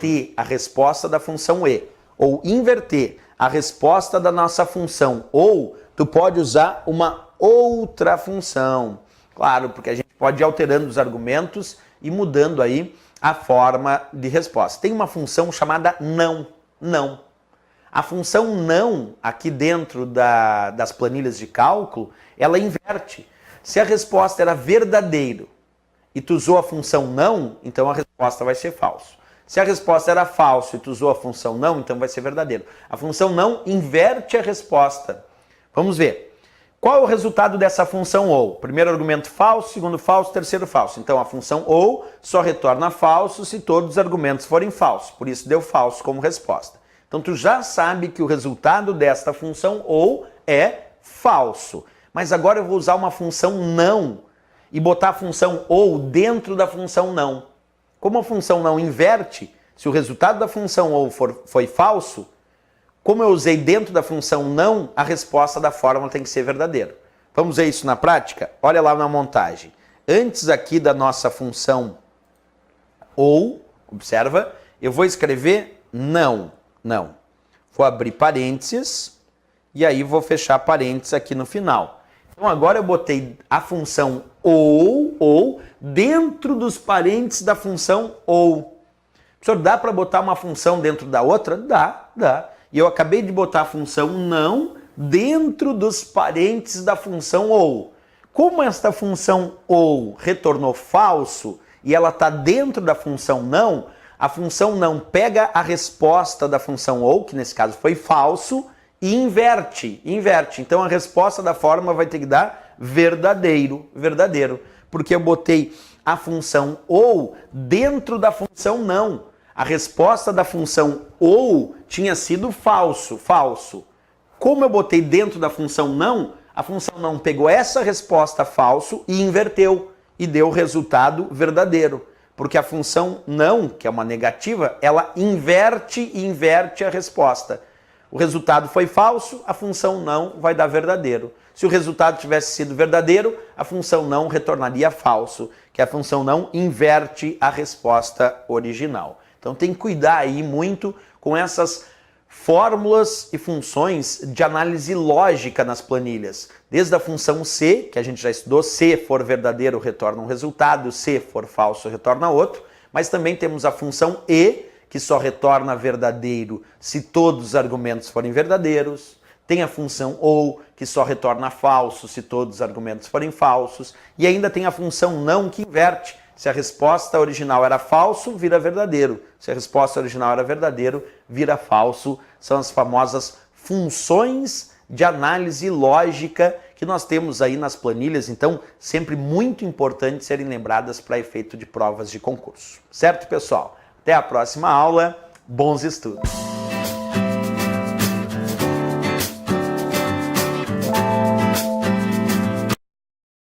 inverter a resposta da função e, ou inverter a resposta da nossa função, ou tu pode usar uma outra função. Claro, porque a gente pode ir alterando os argumentos e mudando aí a forma de resposta. Tem uma função chamada não. Não. A função não, aqui dentro das planilhas de cálculo, ela inverte. Se a resposta era verdadeiro e tu usou a função não, então a resposta vai ser falso. Se a resposta era falso e tu usou a função não, então vai ser verdadeiro. A função não inverte a resposta. Vamos ver. Qual é o resultado dessa função ou? Primeiro argumento falso, segundo falso, terceiro falso. Então a função ou só retorna falso se todos os argumentos forem falsos. Por isso deu falso como resposta. Então tu já sabe que o resultado desta função ou é falso. Mas agora eu vou usar uma função não e botar a função ou dentro da função não. Como a função não inverte, se o resultado da função ou foi falso, como eu usei dentro da função não, a resposta da fórmula tem que ser verdadeira. Vamos ver isso na prática? Olha lá na montagem. Antes aqui da nossa função ou, observa, eu vou escrever não. Não. Vou abrir parênteses e aí vou fechar parênteses aqui no final. Então agora eu botei a função ou dentro dos parênteses da função ou. Professor, dá para botar uma função dentro da outra? Dá. E eu acabei de botar a função não dentro dos parênteses da função ou. Como esta função ou retornou falso e ela está dentro da função não, a função não pega a resposta da função ou, que nesse caso foi falso, e inverte. Então a resposta da fórmula vai ter que dar verdadeiro. Porque eu botei a função ou dentro da função não. A resposta da função ou tinha sido falso. Como eu botei dentro da função não, a função não pegou essa resposta falso e inverteu. E deu o resultado verdadeiro. Porque a função não, que é uma negativa, ela inverte a resposta. O resultado foi falso, a função não vai dar verdadeiro. Se o resultado tivesse sido verdadeiro, a função não retornaria falso, que a função não inverte a resposta original. Então tem que cuidar aí muito com essas fórmulas e funções de análise lógica nas planilhas. Desde a função se, que a gente já estudou, se for verdadeiro retorna um resultado, se for falso retorna outro, mas também temos a função e, que só retorna verdadeiro se todos os argumentos forem verdadeiros. Tem a função ou, que só retorna falso se todos os argumentos forem falsos. E ainda tem a função não, que inverte. Se a resposta original era falso, vira verdadeiro. Se a resposta original era verdadeiro, vira falso. São as famosas funções de análise lógica que nós temos aí nas planilhas. Então, sempre muito importante serem lembradas para efeito de provas de concurso. Certo, pessoal? Até a próxima aula. Bons estudos!